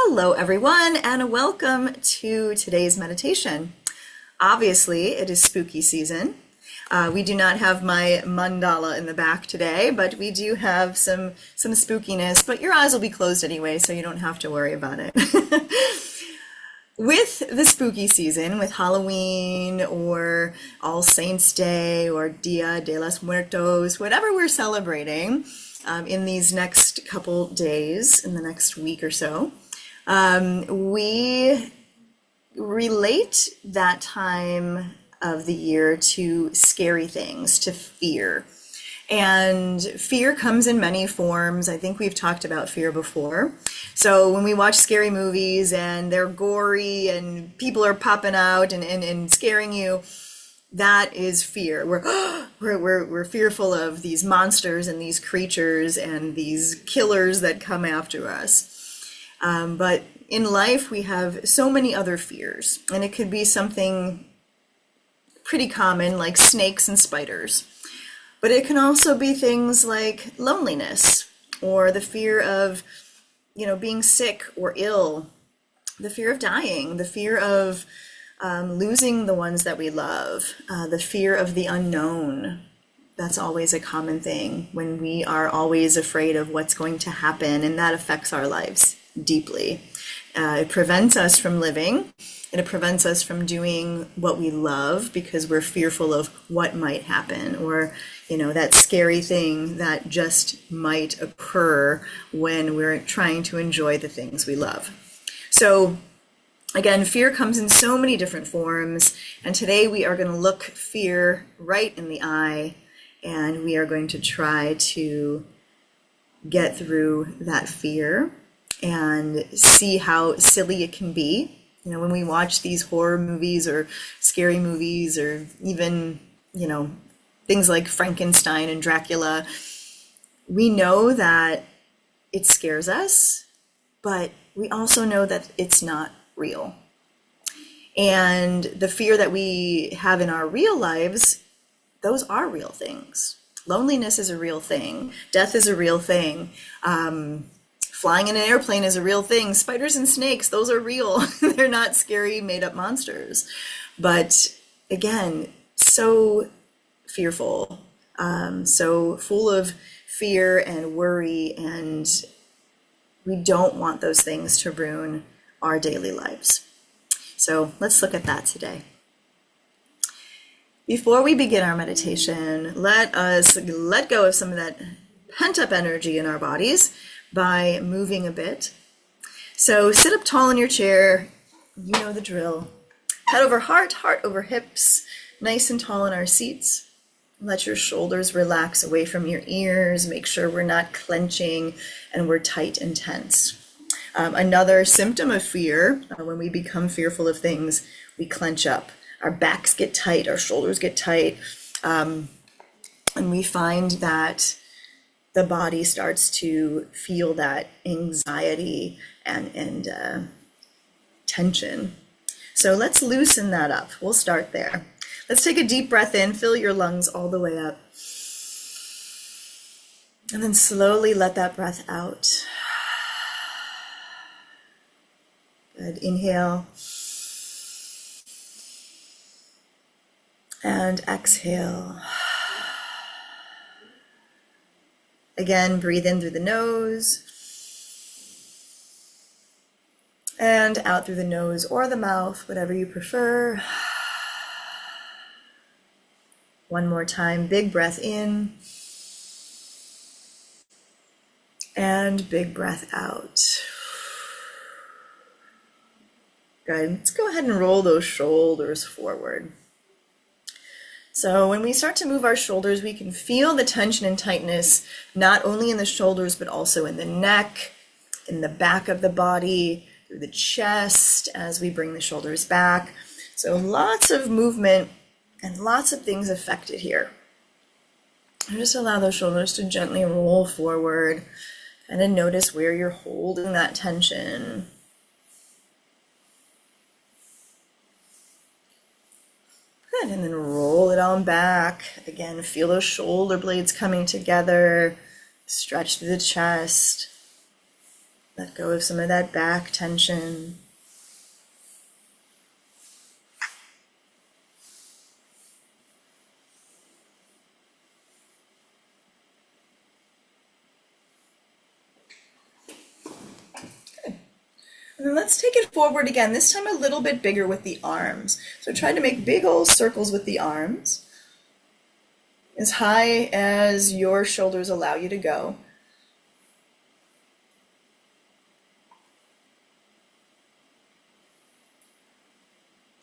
Hello, everyone, and welcome to today's meditation. Obviously, it is spooky season. We do not have my mandala in the back today, but we do have some spookiness, but your eyes will be closed anyway, so you don't have to worry about it. With the spooky season, with Halloween or All Saints Day or Dia de los Muertos, whatever we're celebrating in these next couple days, in the next week or so, we relate that time of the year to scary things, to fear. And fear comes in many forms. I think we've talked about fear before. So when we watch scary movies and they're gory and people are popping out and scaring you, that is fear. We're fearful of these monsters and these creatures and these killers that come after us. But in life, we have so many other fears, and it could be something pretty common like snakes and spiders. But it can also be things like loneliness or the fear of, being sick or ill, the fear of dying, the fear of losing the ones that we love, the fear of the unknown. That's always a common thing when we are always afraid of what's going to happen, and that affects our lives deeply. It prevents us from living. It prevents us from doing what we love because we're fearful of what might happen, or, that scary thing that just might occur when we're trying to enjoy the things we love. So again, fear comes in so many different forms, and today we are going to look fear right in the eye, and we are going to try to get through that fear and see how silly it can be. When we watch these horror movies or scary movies or even, things like Frankenstein and Dracula, we know that it scares us, but we also know that it's not real. And the fear that we have in our real lives, those are real things. Loneliness is a real thing. Death is a real thing. Flying in an airplane is a real thing. Spiders and snakes, those are real. They're not scary, made-up monsters. But again, so fearful, so full of fear and worry, and we don't want those things to ruin our daily lives. So let's look at that today. Before we begin our meditation, let us let go of some of that pent-up energy in our bodies by moving a bit. So sit up tall in your chair. You know the drill. Head over heart, heart over hips, nice and tall in our seats. Let your shoulders relax away from your ears. Make sure we're not clenching and we're tight and tense. Another symptom of fear, when we become fearful of things, we clench up. Our backs get tight, our shoulders get tight, and we find that the body starts to feel that anxiety and tension. So let's loosen that up. We'll start there. Let's take a deep breath in, fill your lungs all the way up. And then slowly let that breath out. Good. Inhale. And exhale. Again, breathe in through the nose and out through the nose or the mouth, whatever you prefer. One more time, big breath in and big breath out. Good. Let's go ahead and roll those shoulders forward. So when we start to move our shoulders, we can feel the tension and tightness, not only in the shoulders, but also in the neck, in the back of the body, through the chest as we bring the shoulders back. So lots of movement and lots of things affected here. And just allow those shoulders to gently roll forward and then notice where you're holding that tension. Good, and then roll it on back. Again, feel those shoulder blades coming together. Stretch through the chest. Let go of some of that back tension. And then let's take it forward again, this time a little bit bigger with the arms. So try to make big old circles with the arms, as high as your shoulders allow you to go.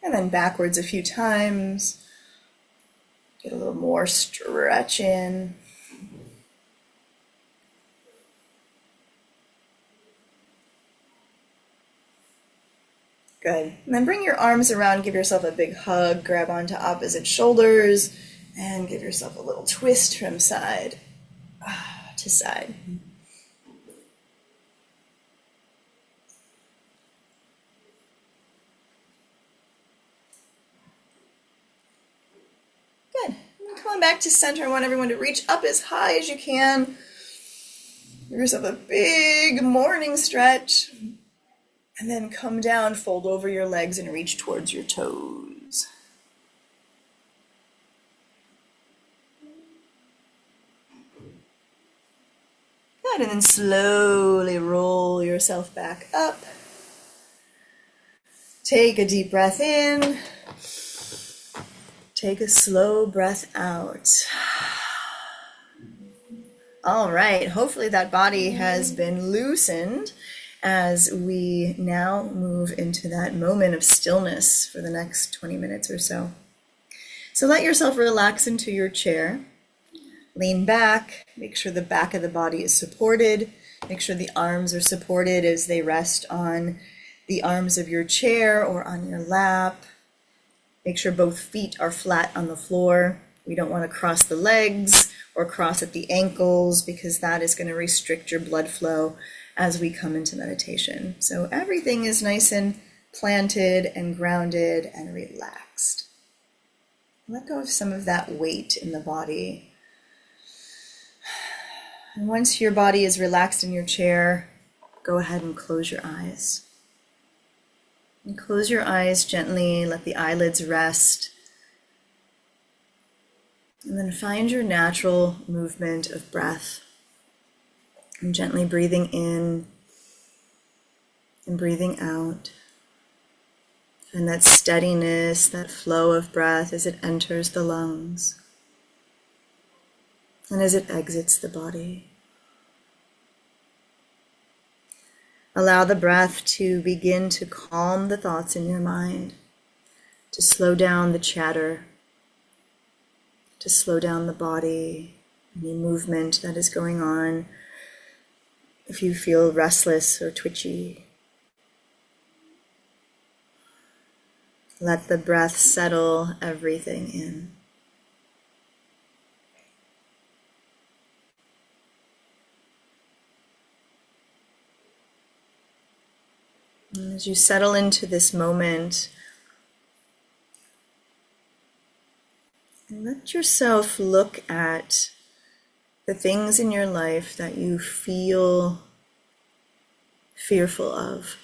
And then backwards a few times. Get a little more stretch in. Good. And then bring your arms around, give yourself a big hug, grab onto opposite shoulders, and give yourself a little twist from side to side. Good. And come on back to center. I want everyone to reach up as high as you can. Give yourself a big morning stretch. And then come down, fold over your legs, and reach towards your toes. Good, and then slowly roll yourself back up. Take a deep breath in. Take a slow breath out. All right, hopefully that body has been loosened as we now move into that moment of stillness for the next 20 minutes or so. So let yourself relax into your chair. Lean back, make sure the back of the body is supported. Make sure the arms are supported as they rest on the arms of your chair or on your lap. Make sure both feet are flat on the floor. We don't want to cross the legs or cross at the ankles because that is going to restrict your blood flow as we come into meditation. So everything is nice and planted and grounded and relaxed. Let go of some of that weight in the body. And once your body is relaxed in your chair, go ahead and close your eyes. And close your eyes gently, let the eyelids rest. And then find your natural movement of breath. And gently breathing in and breathing out. And that steadiness, that flow of breath as it enters the lungs and as it exits the body. Allow the breath to begin to calm the thoughts in your mind, to slow down the chatter, to slow down the body, any movement that is going on. If you feel restless or twitchy, let the breath settle everything in. And as you settle into this moment, let yourself look at the things in your life that you feel fearful of.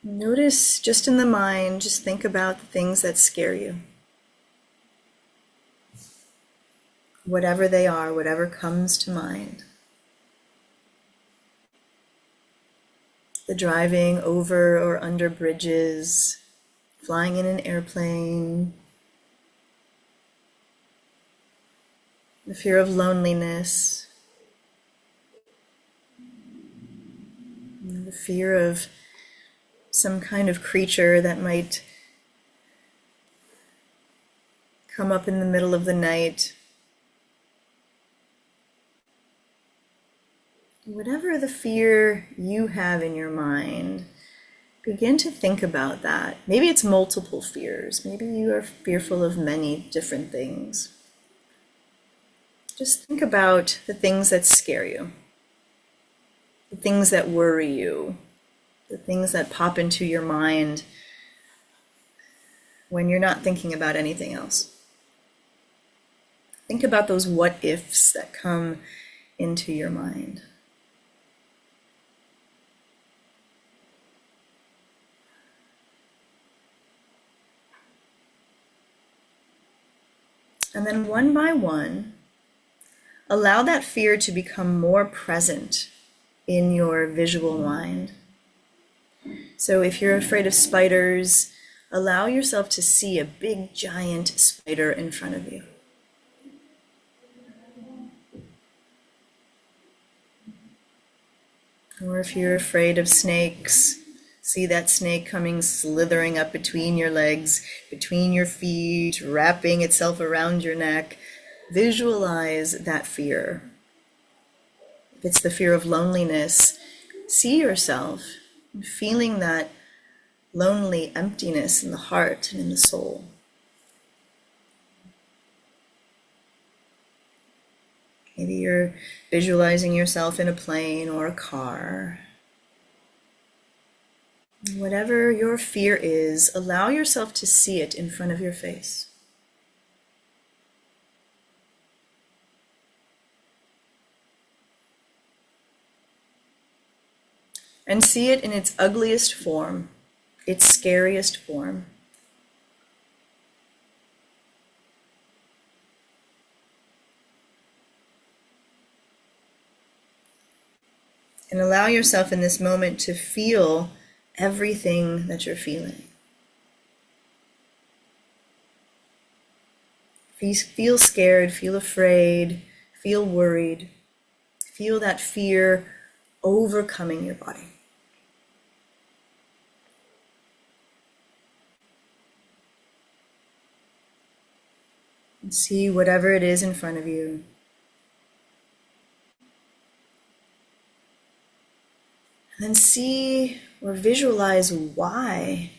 Notice just in the mind, just think about the things that scare you. Whatever they are, whatever comes to mind. The driving over or under bridges, flying in an airplane, the fear of loneliness, the fear of some kind of creature that might come up in the middle of the night. Whatever the fear you have in your mind, begin to think about that. Maybe it's multiple fears. Maybe you are fearful of many different things. Just think about the things that scare you, the things that worry you, the things that pop into your mind when you're not thinking about anything else. Think about those what ifs that come into your mind. And then one by one, allow that fear to become more present in your visual mind. So if you're afraid of spiders, allow yourself to see a big giant spider in front of you. Or if you're afraid of snakes, see that snake coming slithering up between your legs, between your feet, wrapping itself around your neck. Visualize that fear. If it's the fear of loneliness, see yourself feeling that lonely emptiness in the heart and in the soul. Maybe you're visualizing yourself in a plane or a car. Whatever your fear is, allow yourself to see it in front of your face. And see it in its ugliest form, its scariest form. And allow yourself in this moment to feel everything that you're feeling. Feel scared, feel afraid, feel worried. Feel that fear overcoming your body. And see whatever it is in front of you. And then see or visualize why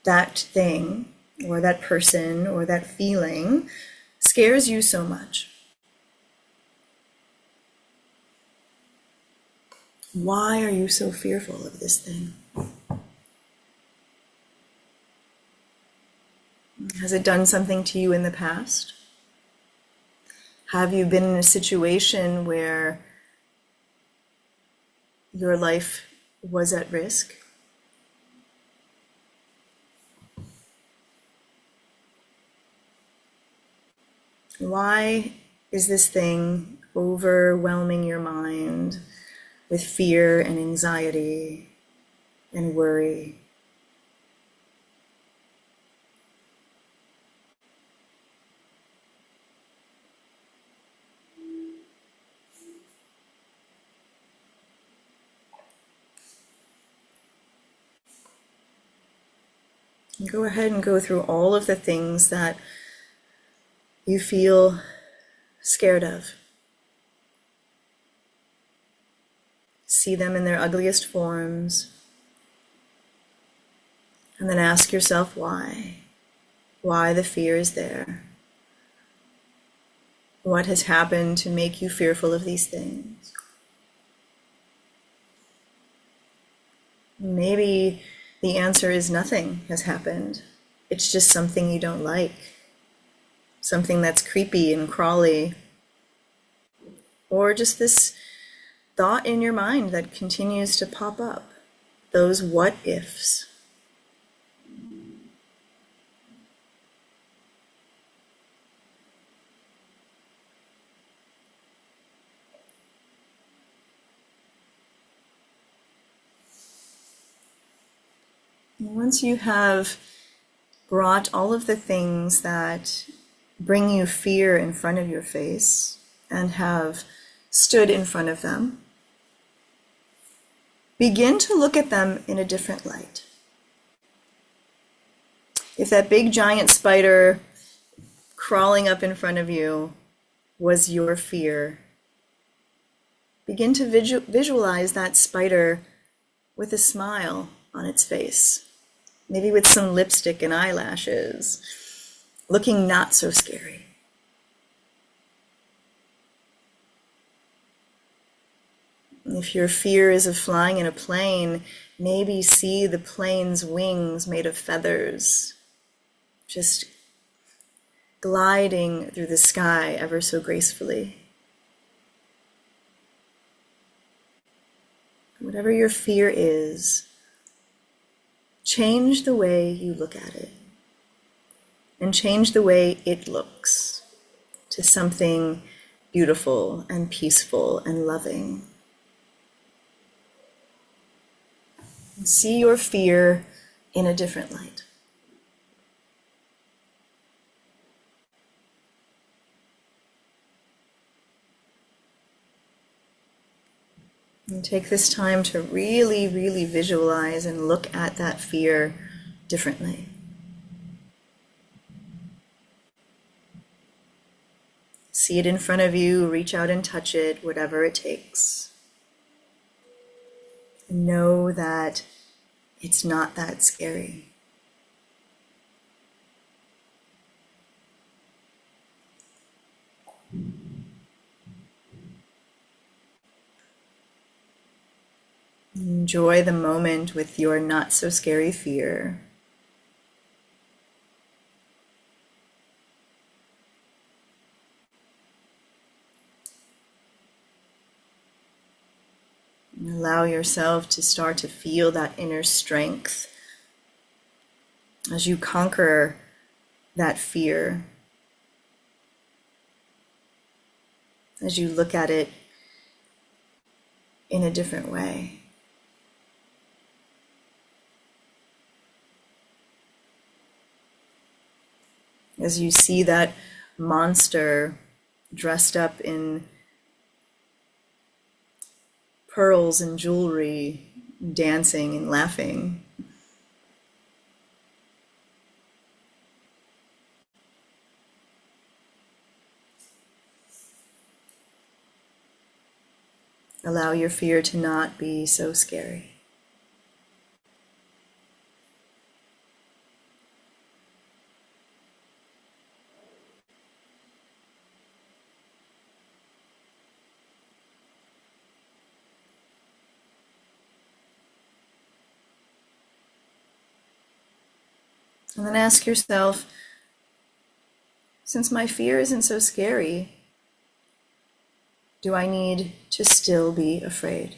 that thing or that person or that feeling scares you so much. Why are you so fearful of this thing? Has it done something to you in the past? Have you been in a situation where your life was at risk? Why is this thing overwhelming your mind with fear and anxiety and worry? Go ahead and go through all of the things that you feel scared of. See them in their ugliest forms. And then ask yourself why. Why the fear is there. What has happened to make you fearful of these things? Maybe the answer is nothing has happened. It's just something you don't like. Something that's creepy and crawly. Or just this thought in your mind that continues to pop up. Those what ifs. Once you have brought all of the things that bring you fear in front of your face and have stood in front of them, begin to look at them in a different light. If that big giant spider crawling up in front of you was your fear, begin to visualize that spider with a smile on its face. Maybe with some lipstick and eyelashes, looking not so scary. If your fear is of flying in a plane, maybe see the plane's wings made of feathers, just gliding through the sky ever so gracefully. Whatever your fear is, change the way you look at it and change the way it looks to something beautiful and peaceful and loving. And see your fear in a different light. And take this time to really, really visualize and look at that fear differently. See it in front of you, reach out and touch it, whatever it takes. And know that it's not that scary. Enjoy the moment with your not so scary fear. And allow yourself to start to feel that inner strength as you conquer that fear, as you look at it in a different way. As you see that monster dressed up in pearls and jewelry, dancing and laughing. Allow your fear to not be so scary. And then ask yourself, since my fear isn't so scary, do I need to still be afraid?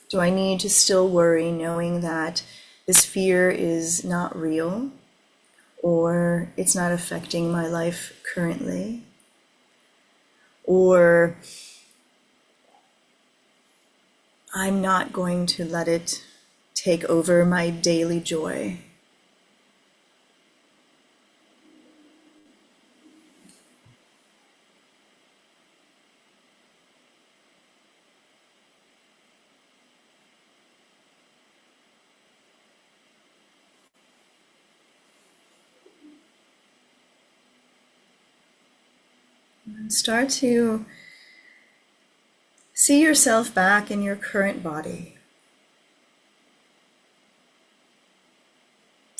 Do I need to still worry knowing that this fear is not real or it's not affecting my life currently? Or I'm not going to let it take over my daily joy? Start to see yourself back in your current body.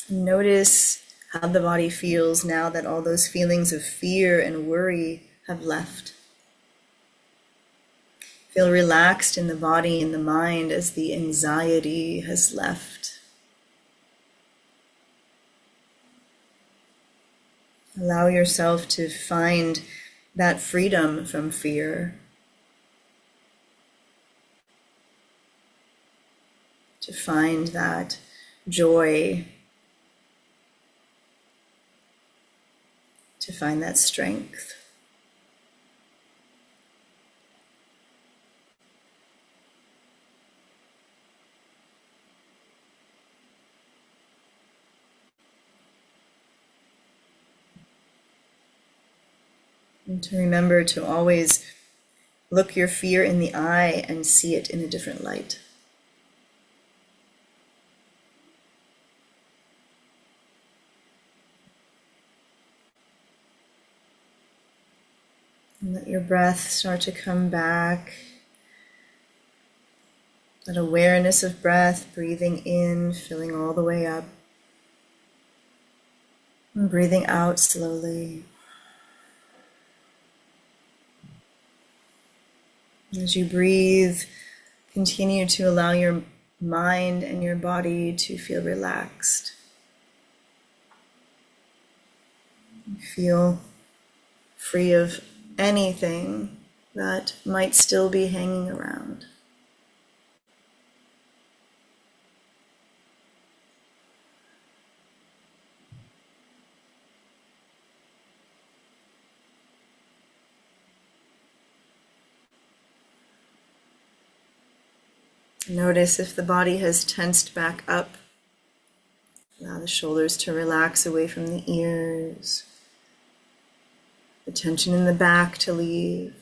Notice how the body feels now that all those feelings of fear and worry have left. Feel relaxed in the body and the mind as the anxiety has left. Allow yourself to find that freedom from fear, to find that joy, to find that strength. And to remember to always look your fear in the eye and see it in a different light. And let your breath start to come back. That awareness of breath, breathing in, filling all the way up. And breathing out slowly. As you breathe, continue to allow your mind and your body to feel relaxed. Feel free of anything that might still be hanging around. Notice if the body has tensed back up. Allow the shoulders to relax away from the ears. The tension in the back to leave.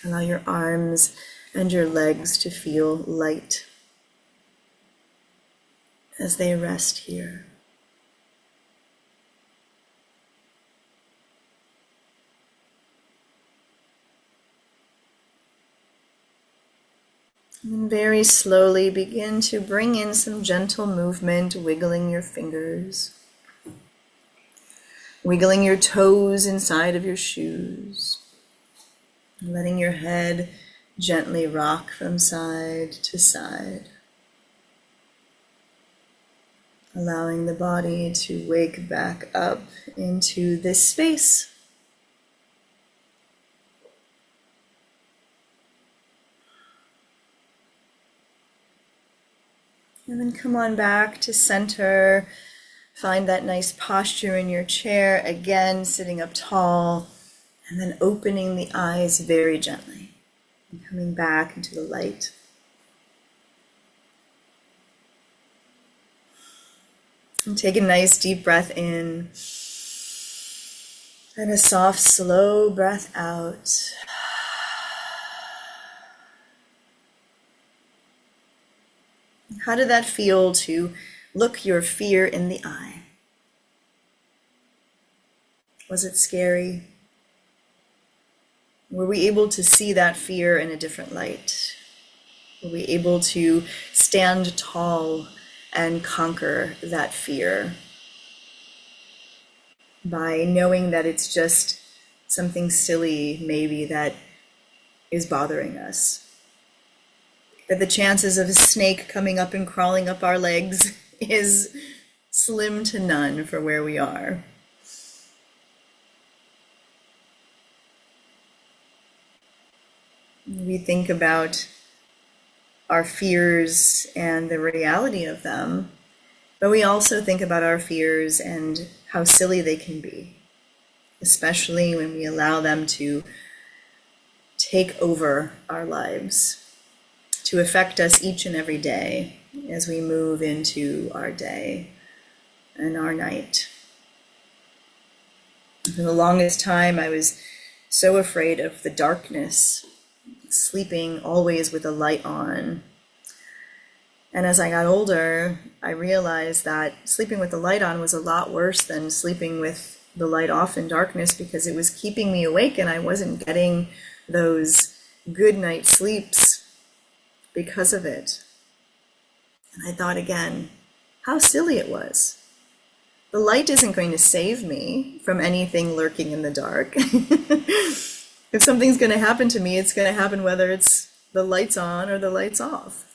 Allow your arms and your legs to feel light as they rest here. And very slowly begin to bring in some gentle movement, wiggling your fingers, wiggling your toes inside of your shoes, letting your head gently rock from side to side, allowing the body to wake back up into this space. And then come on back to center. Find that nice posture in your chair. Again, sitting up tall. And then opening the eyes very gently. And coming back into the light. And take a nice deep breath in. And a soft, slow breath out. How did that feel to look your fear in the eye? Was it scary? Were we able to see that fear in a different light? Were we able to stand tall and conquer that fear by knowing that it's just something silly, maybe, that is bothering us? That the chances of a snake coming up and crawling up our legs is slim to none for where we are. We think about our fears and the reality of them, but we also think about our fears and how silly they can be, especially when we allow them to take over our lives, to affect us each and every day as we move into our day and our night. For the longest time, I was so afraid of the darkness, sleeping always with a light on. And as I got older, I realized that sleeping with the light on was a lot worse than sleeping with the light off in darkness, because it was keeping me awake and I wasn't getting those good night sleeps because of it. And I thought again, how silly it was. The light isn't going to save me from anything lurking in the dark. If something's going to happen to me, it's going to happen whether it's the lights on or the lights off.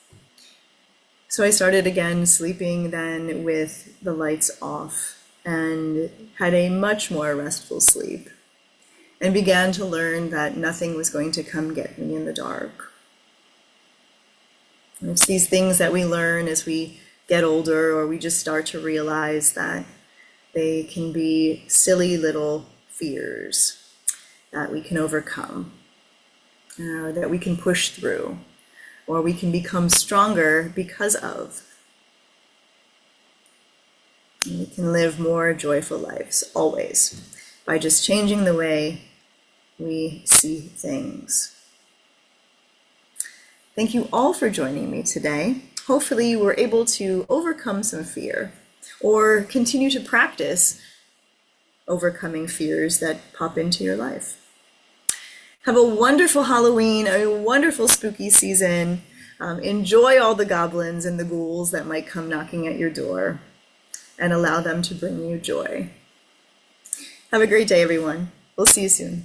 So I started again sleeping then with the lights off and had a much more restful sleep and began to learn that nothing was going to come get me in the dark. And it's these things that we learn as we get older, or we just start to realize that they can be silly little fears that we can overcome, that we can push through, or we can become stronger because of. And we can live more joyful lives, always, by just changing the way we see things. Thank you all for joining me today. Hopefully you were able to overcome some fear, or continue to practice overcoming fears that pop into your life. Have a wonderful Halloween, a wonderful spooky season. Enjoy all the goblins and the ghouls that might come knocking at your door, and allow them to bring you joy. Have a great day, everyone. We'll see you soon.